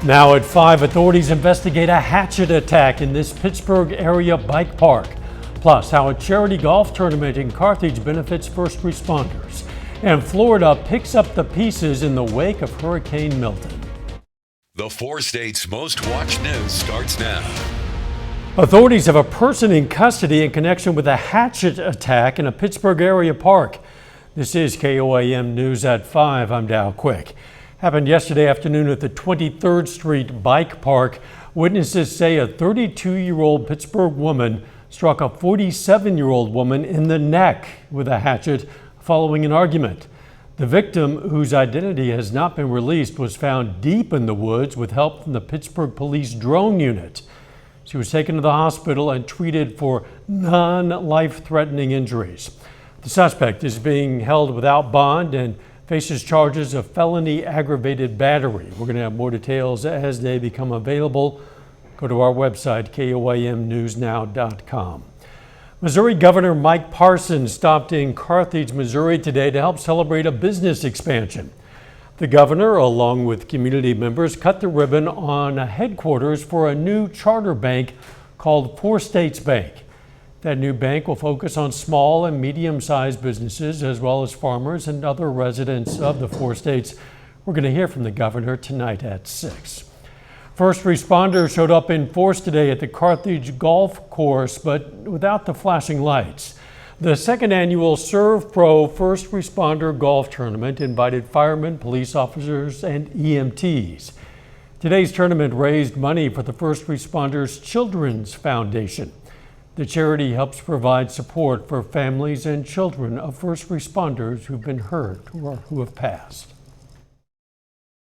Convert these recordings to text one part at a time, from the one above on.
Now at 5, authorities investigate a hatchet attack in this Pittsburgh area bike park. Plus, how a charity golf tournament in Carthage benefits first responders. And Florida picks up the pieces in the wake of Hurricane Milton. The 4 states' most watched news starts now. Authorities have a person in custody in connection with a hatchet attack in a Pittsburgh area park. This is KOAM News at 5. I'm Dow Quick. Happened yesterday afternoon at the 23rd Street Bike Park. Witnesses say a 32-year-old Pittsburgh woman struck a 47-year-old woman in the neck with a hatchet following an argument. The victim, whose identity has not been released, was found deep in the woods with help from the Pittsburgh Police drone unit. She was taken to the hospital and treated for non-life-threatening injuries. The suspect is being held without bond and faces charges of felony aggravated battery. We're going to have more details as they become available. Go to our website, KOAMnewsnow.com. Missouri Governor Mike Parson stopped in Carthage, Missouri today to help celebrate a business expansion. The governor, along with community members, cut the ribbon on a headquarters for a new charter bank called 4 States Bank. That new bank will focus on small and medium-sized businesses as well as farmers and other residents of the 4 states. We're going to hear from the governor tonight at 6. First responders showed up in force today at the Carthage Golf Course, but without the flashing lights. The second annual Serve Pro First Responder Golf Tournament invited firemen, police officers, and EMTs. Today's tournament raised money for the First Responders Children's Foundation. The charity helps provide support for families and children of first responders who've been hurt or who have passed.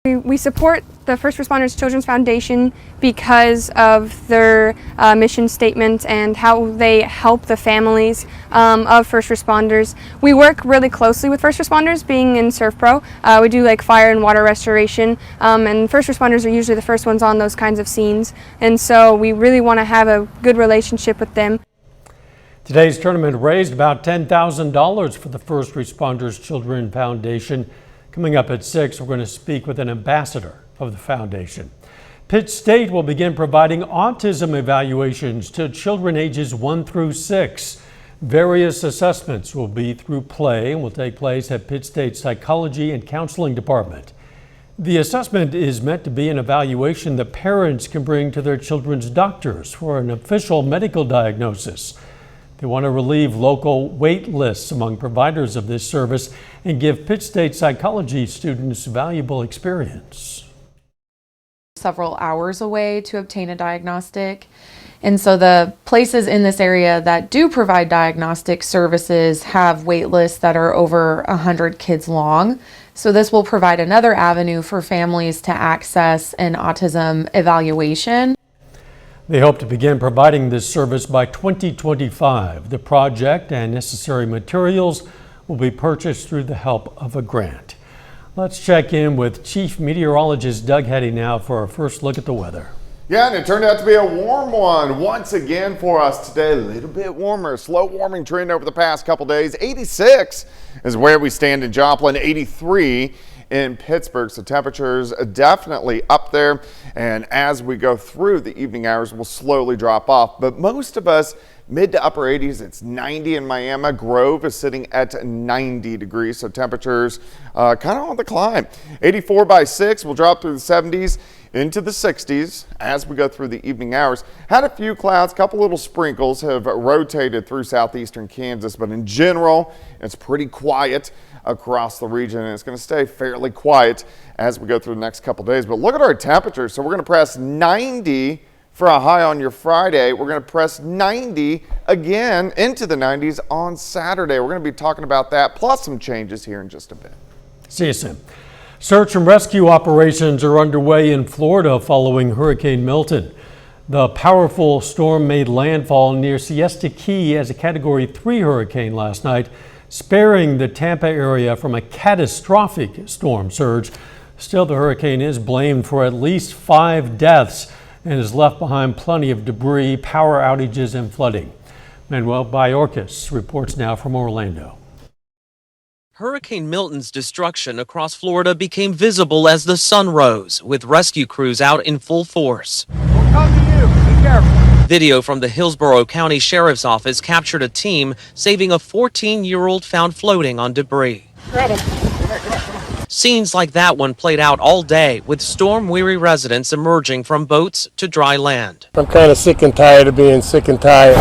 We support the First Responders Children's Foundation because of their mission statement and how they help the families of first responders. We work really closely with first responders, being in Serve Pro. We do like fire and water restoration, and first responders are usually the first ones on those kinds of scenes, and so we really want to have a good relationship with them. Today's tournament raised about $10,000 for the First Responders Children's Foundation. Coming up at 6, we're going to speak with an ambassador of the foundation. Pitt State will begin providing autism evaluations to children ages 1 through 6. Various assessments will be through play and will take place at Pitt State's Psychology and Counseling Department. The assessment is meant to be an evaluation that parents can bring to their children's doctors for an official medical diagnosis. They want to relieve local wait lists among providers of this service and give Pitt State psychology students valuable experience. Several hours away to obtain a diagnostic. And so the places in this area that do provide diagnostic services have wait lists that are over 100 kids long. So this will provide another avenue for families to access an autism evaluation. They hope to begin providing this service by 2025. The project and necessary materials will be purchased through the help of a grant. Let's check in with Chief Meteorologist Doug Heddy now for our first look at the weather. Yeah, and it turned out to be a warm one once again for us today. A little bit warmer, slow warming trend over the past couple days. 86 is where we stand in Joplin, 83 in Pittsburgh, so temperatures definitely up there, and as we go through the evening hours we'll slowly drop off, but most of us mid to upper 80s. It's 90 in Miami. Grove is sitting at 90 degrees, so temperatures kind of on the climb. 84 by 6 will drop through the 70s into the 60s as we go through the evening hours. Had a few clouds, couple little sprinkles have rotated through southeastern Kansas, but in general it's pretty quiet across the region, and it's going to stay fairly quiet as we go through the next couple days. But look at our temperatures. So we're going to press 90 for a high on your Friday. We're going to press 90 again into the 90s on Saturday. We're going to be talking about that plus some changes here in just a bit. See you soon. Search and rescue operations are underway in Florida following Hurricane Milton. The powerful storm made landfall near Siesta Key as a Category 3 hurricane last night, sparing the Tampa area from a catastrophic storm surge. Still, the hurricane is blamed for at least 5 deaths and has left behind plenty of debris, power outages, and flooding. Manuel Bajorquez reports now from Orlando. Hurricane Milton's destruction across Florida became visible as the sun rose, with rescue crews out in full force. We'll come to you. Be careful. Video from the Hillsborough County Sheriff's Office captured a team saving a 14-year-old found floating on debris. Grab him. Come here, come on. Scenes like that one played out all day, with storm-weary residents emerging from boats to dry land. I'm kind of sick and tired of being sick and tired.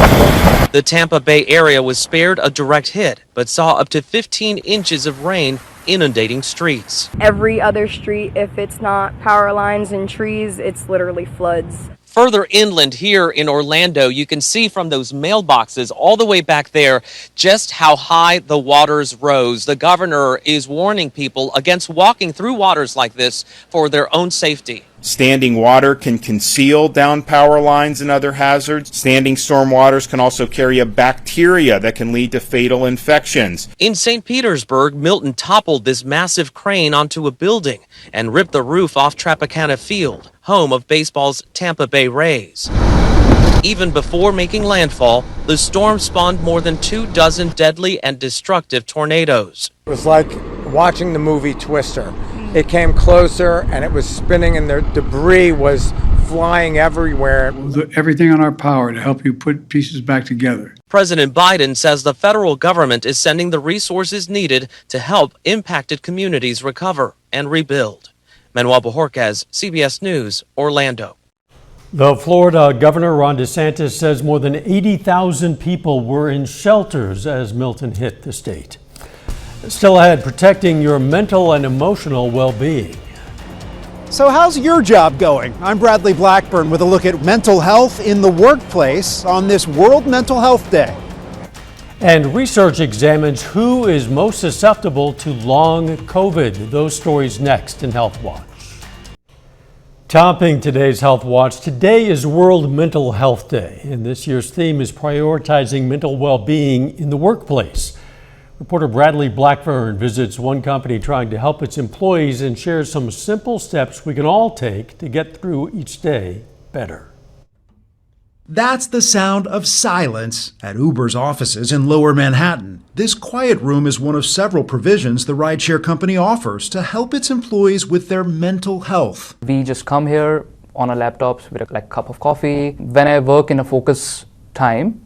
The Tampa Bay area was spared a direct hit, but saw up to 15 inches of rain inundating streets. Every other street, if it's not power lines and trees, it's literally floods. Further inland here in Orlando, you can see from those mailboxes all the way back there just how high the waters rose. The governor is warning people against walking through waters like this for their own safety. Standing water can conceal down power lines and other hazards. Standing storm waters can also carry a bacteria that can lead to fatal infections. In St. Petersburg, Milton toppled this massive crane onto a building and ripped the roof off Tropicana Field, home of baseball's Tampa Bay Rays. Even before making landfall, the storm spawned more than 24 deadly and destructive tornadoes. It was like watching the movie Twister. It came closer and it was spinning and the debris was flying everywhere. We'll do everything in our power to help you put pieces back together. President Biden says the federal government is sending the resources needed to help impacted communities recover and rebuild. Manuel Bojorquez, CBS News, Orlando. The Florida Governor Ron DeSantis says more than 80,000 people were in shelters as Milton hit the state. Still ahead, protecting your mental and emotional well-being. So how's your job going? I'm Bradley Blackburn with a look at mental health in the workplace on this World Mental Health Day. And research examines who is most susceptible to long COVID. Those stories next in Health Watch. Topping today's Health Watch, today is World Mental Health Day, and this year's theme is prioritizing mental well-being in the workplace. Reporter Bradley Blackburn visits one company trying to help its employees and shares some simple steps we can all take to get through each day better. That's the sound of silence at Uber's offices in Lower Manhattan. This quiet room is one of several provisions the rideshare company offers to help its employees with their mental health. We just come here on our laptops with a cup of coffee. When I work in a focus time,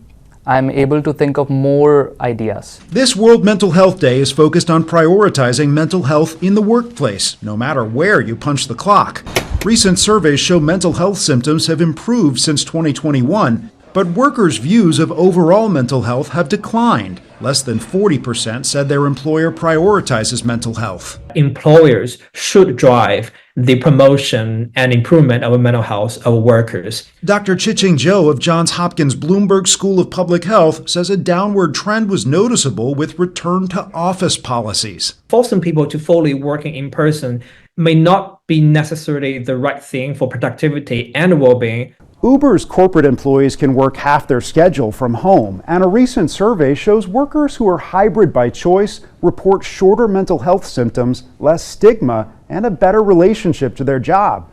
I'm able to think of more ideas. This World Mental Health Day is focused on prioritizing mental health in the workplace, no matter where you punch the clock. Recent surveys show mental health symptoms have improved since 2021, but workers' views of overall mental health have declined. Less than 40% said their employer prioritizes mental health. Employers should drive the promotion and improvement of mental health of workers. Dr. Chiching Zhou of Johns Hopkins Bloomberg School of Public Health says a downward trend was noticeable with return to office policies. Forcing people to fully working in person may not be necessarily the right thing for productivity and well-being. Uber's corporate employees can work half their schedule from home, and a recent survey shows workers who are hybrid by choice report shorter mental health symptoms, less stigma, and a better relationship to their job.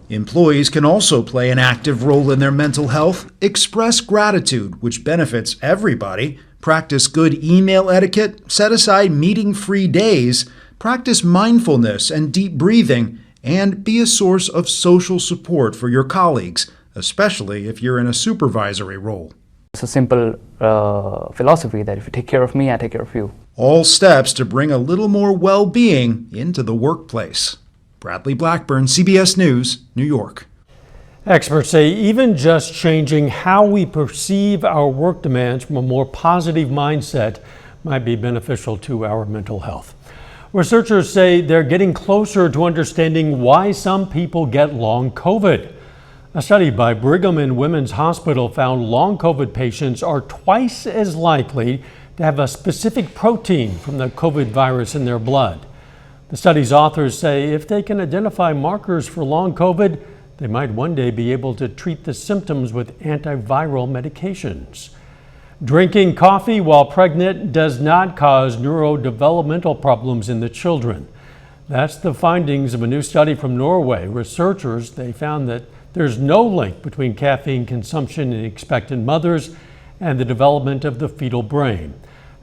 Employees can also play an active role in their mental health, express gratitude, which benefits everybody, practice good email etiquette, set aside meeting-free days, practice mindfulness and deep breathing, and be a source of social support for your colleagues, especially if you're in a supervisory role. It's a simple philosophy that if you take care of me, I take care of you. All steps to bring a little more well-being into the workplace. Bradley Blackburn, CBS News, New York. Experts say even just changing how we perceive our work demands from a more positive mindset might be beneficial to our mental health. Researchers say they're getting closer to understanding why some people get long COVID. A study by Brigham and Women's Hospital found long COVID patients are twice as likely to have a specific protein from the COVID virus in their blood. The study's authors say if they can identify markers for long COVID, they might one day be able to treat the symptoms with antiviral medications. Drinking coffee while pregnant does not cause neurodevelopmental problems in the children. That's the findings of a new study from Norway. Researchers, they found that there's no link between caffeine consumption in expectant mothers and the development of the fetal brain.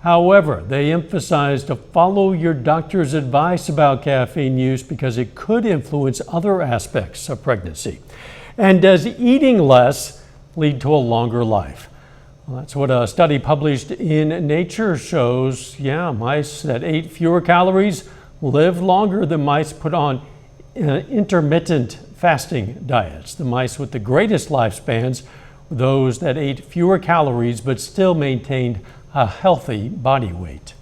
However, they emphasize to follow your doctor's advice about caffeine use because it could influence other aspects of pregnancy. And does eating less lead to a longer life? Well, that's what a study published in Nature shows. Yeah, mice that ate fewer calories live longer than mice put on intermittent fasting diets. The mice with the greatest lifespans were those that ate fewer calories but still maintained a healthy body weight.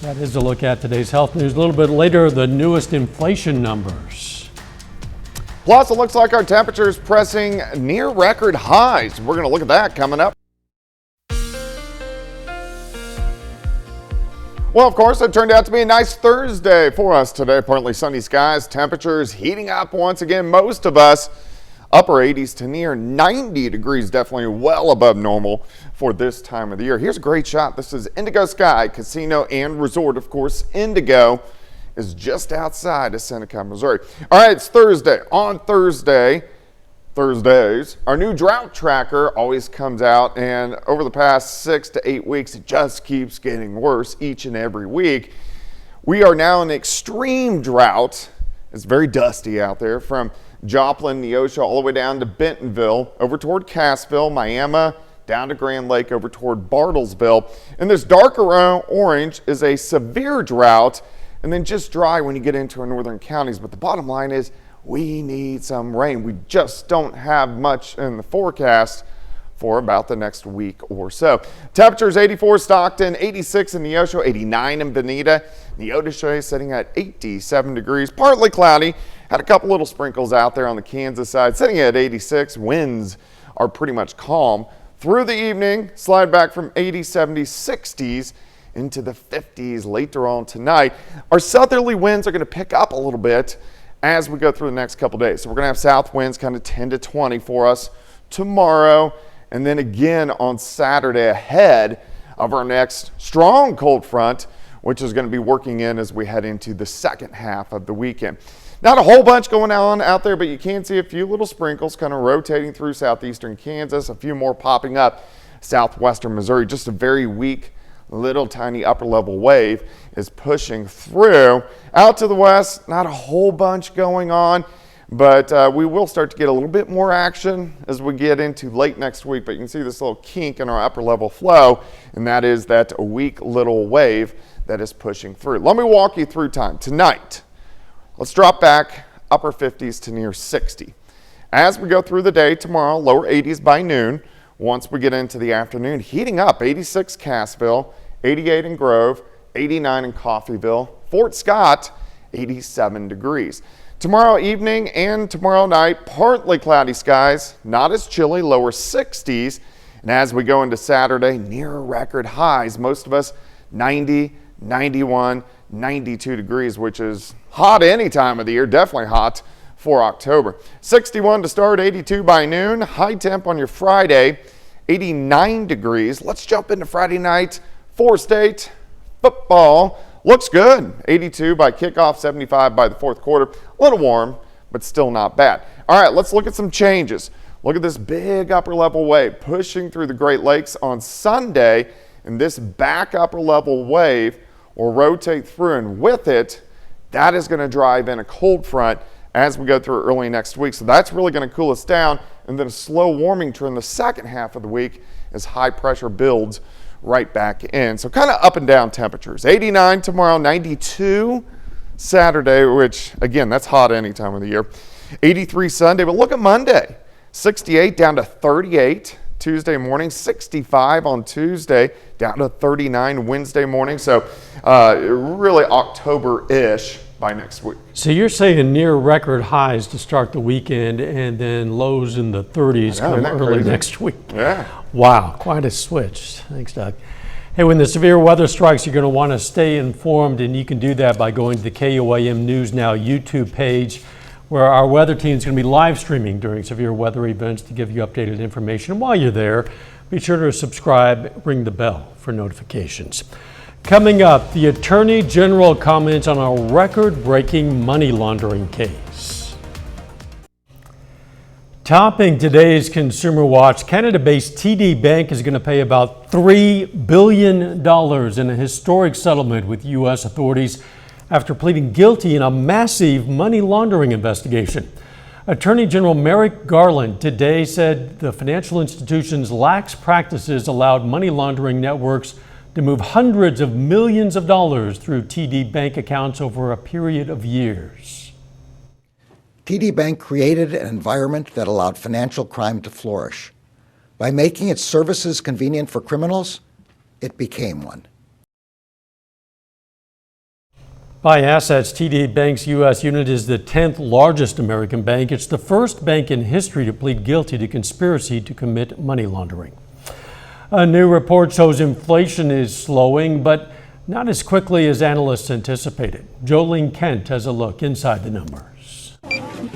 That is a look at today's health news. A little bit later, the newest inflation numbers. Plus, it looks like our temperature is pressing near record highs. We're going to look at that coming up. Well, of course, it turned out to be a nice Thursday for us today. Partly sunny skies, temperatures heating up once again. Most of us upper 80s to near 90 degrees, definitely well above normal for this time of the year. Here's a great shot. This is Indigo Sky Casino and Resort. Of course, Indigo is just outside of Seneca, Missouri. All right, it's Thursday. On Thursdays, our new drought tracker always comes out, and over the past 6 to 8 weeks, it just keeps getting worse each and every week. We are now in extreme drought. It's very dusty out there from Joplin, Neosho, all the way down to Bentonville, over toward Cassville, Miami, down to Grand Lake, over toward Bartlesville. And this darker orange is a severe drought, and then just dry when you get into our northern counties. But the bottom line is we need some rain. We just don't have much in the forecast for about the next week or so. Temperatures 84 Stockton, 86 in Neosho, 89 in Bonita. Neodesha sitting at 87 degrees, partly cloudy. Had a couple little sprinkles out there on the Kansas side, sitting at 86. Winds are pretty much calm. Through the evening, slide back from 80s, 70s, 60s into the 50s later on tonight. Our southerly winds are going to pick up a little bit as we go through the next couple days. So we're going to have south winds kind of 10 to 20 for us tomorrow, and then again on Saturday ahead of our next strong cold front, which is going to be working in as we head into the second half of the weekend. Not a whole bunch going on out there, but you can see a few little sprinkles kind of rotating through southeastern Kansas, a few more popping up southwestern Missouri. Just a very weak little tiny upper level wave is pushing through. Out to the west, not a whole bunch going on, but we will start to get a little bit more action as we get into late next week. But you can see this little kink in our upper level flow, and that is that weak little wave that is pushing through. Let me walk you through time. Tonight, let's drop back upper 50s to near 60. As we go through the day tomorrow, lower 80s by noon. Once we get into the afternoon, heating up, 86 Cassville, 88 in Grove, 89 in Coffeyville, Fort Scott, 87 degrees. Tomorrow evening and tomorrow night, partly cloudy skies, not as chilly, lower 60s. And as we go into Saturday, near record highs, most of us 90, 91, 92 degrees, which is hot any time of the year, definitely hot for October. 61 to start, 82 by noon. High temp on your Friday, 89 degrees. Let's jump into Friday night. Four-state football looks good. 82 by kickoff, 75 by the fourth quarter. A little warm, but still not bad. All right, let's look at some changes. Look at this big upper level wave pushing through the Great Lakes on Sunday, and this back upper level wave will rotate through, and with it, that is going to drive in a cold front as we go through early next week. So that's really going to cool us down, and then a slow warming trend the second half of the week as high pressure builds right back in. So kind of up and down temperatures. 89 tomorrow, 92 Saturday, which again, that's hot any time of the year. 83 Sunday, but look at Monday. 68 down to 38 Tuesday morning, 65 on Tuesday, down to 39 Wednesday morning. So really October-ish by next week. So you're saying near record highs to start the weekend and then lows in the 30s come early next week. Yeah. Wow, quite a switch. Thanks, Doug. Hey, when the severe weather strikes, you're going to want to stay informed, and you can do that by going to the KOAM News Now YouTube page, where our weather team is going to be live streaming during severe weather events to give you updated information. And while you're there, be sure to subscribe, ring the bell for notifications. Coming up, the Attorney General comments on a record-breaking money laundering case. Topping today's Consumer Watch, Canada-based TD Bank is going to pay about $3 billion in a historic settlement with U.S. authorities after pleading guilty in a massive money laundering investigation. Attorney General Merrick Garland today said the financial institution's lax practices allowed money laundering networks to move hundreds of millions of dollars through TD Bank accounts over a period of years. TD Bank created an environment that allowed financial crime to flourish. By making its services convenient for criminals, it became one. By assets, TD Bank's U.S. unit is the 10th largest American bank. It's the first bank in history to plead guilty to conspiracy to commit money laundering. A new report shows inflation is slowing, but not as quickly as analysts anticipated. Jolene Kent has a look inside the numbers.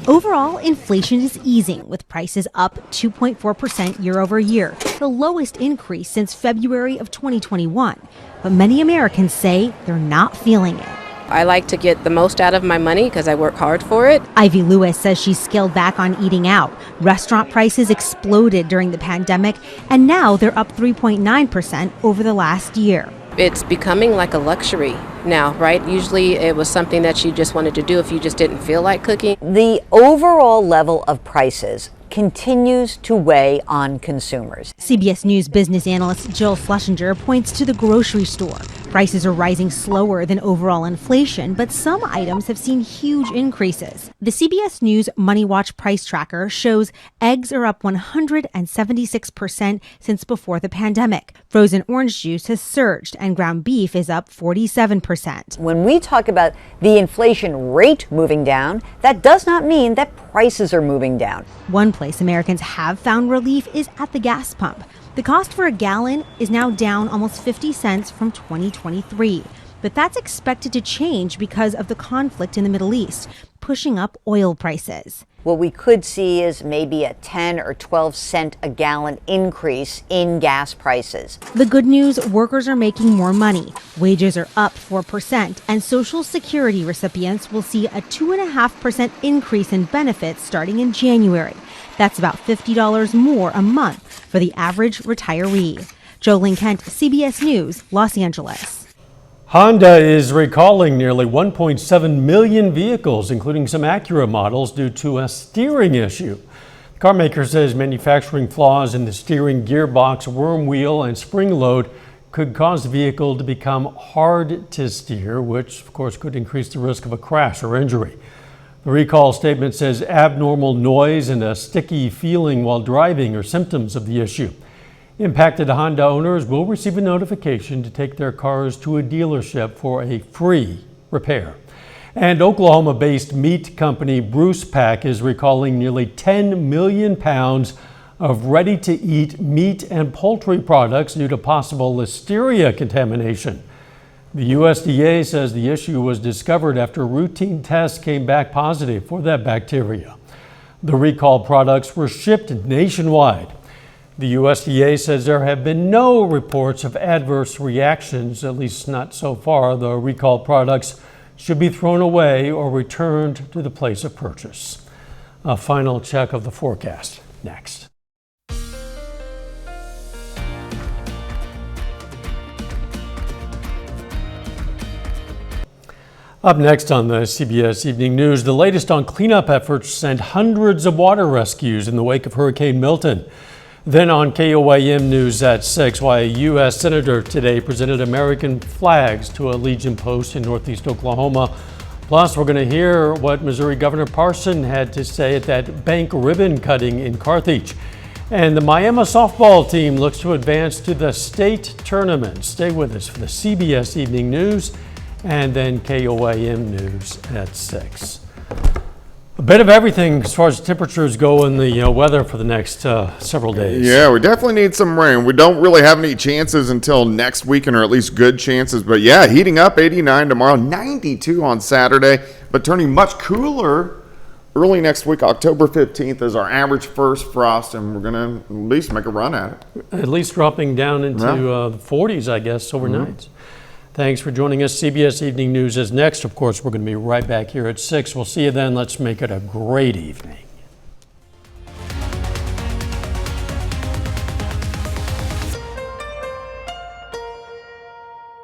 Overall, inflation is easing, with prices up 2.4% year over year, the lowest increase since February of 2021. But many Americans say they're not feeling it. I like to get the most out of my money because I work hard for it. Ivy Lewis says she's scaled back on eating out. Restaurant prices exploded during the pandemic, and now they're up 3.9% over the last year. It's becoming like a luxury now, right? Usually it was something that you just wanted to do if you just didn't feel like cooking. The overall level of prices continues to weigh on consumers. CBS News business analyst Jill Schlesinger points to the grocery store. Prices are rising slower than overall inflation, but some items have seen huge increases. The CBS News Money Watch price tracker shows eggs are up 176% since before the pandemic. Frozen orange juice has surged, and ground beef is up 47%. When we talk about the inflation rate moving down, that does not mean that prices are moving down. One place Americans have found relief is at the gas pump. The cost for a gallon is now down almost 50 cents from 2023. But that's expected to change because of the conflict in the Middle East, pushing up oil prices. What we could see is maybe a 10 or 12 cent a gallon increase in gas prices. The good news, workers are making more money. Wages are up 4%, and Social Security recipients will see a 2.5% increase in benefits starting in January. That's about $50 more a month for the average retiree. Jolene Kent, CBS News, Los Angeles. Honda is recalling nearly 1.7 million vehicles, including some Acura models, due to a steering issue. The car maker says manufacturing flaws in the steering gearbox, worm wheel, and spring load could cause the vehicle to become hard to steer, which of course could increase the risk of a crash or injury. The recall statement says abnormal noise and a sticky feeling while driving are symptoms of the issue. Impacted Honda owners will receive a notification to take their cars to a dealership for a free repair. And Oklahoma-based meat company Bruce Pack is recalling nearly 10 million pounds of ready-to-eat meat and poultry products due to possible listeria contamination. The USDA says the issue was discovered after routine tests came back positive for that bacteria. The recalled products were shipped nationwide. The USDA says there have been no reports of adverse reactions, at least not so far. The recalled products should be thrown away or returned to the place of purchase. A final check of the forecast next. Up next on the CBS Evening News, the latest on cleanup efforts sent hundreds of water rescues in the wake of Hurricane Milton. Then on KOAM News at 6, why a U.S. Senator today presented American flags to a Legion post in northeast Oklahoma. Plus, we're going to hear what Missouri Governor Parson had to say at that bank ribbon cutting in Carthage. And the Miami softball team looks to advance to the state tournament. Stay with us for the CBS Evening News and then KOAM News at 6. A bit of everything as far as temperatures go in the weather for the next several days. Yeah, we definitely need some rain. We don't really have any chances until next weekend, or at least good chances. But yeah, heating up, 89 tomorrow, 92 on Saturday, but turning much cooler early next week. October 15th is our average first frost, and we're going to at least make a run at it. At least dropping down into the 40s, I guess, overnight. Mm-hmm. Thanks for joining us. CBS Evening News is next. Of course, we're going to be right back here at 6. We'll see you then. Let's make it a great evening.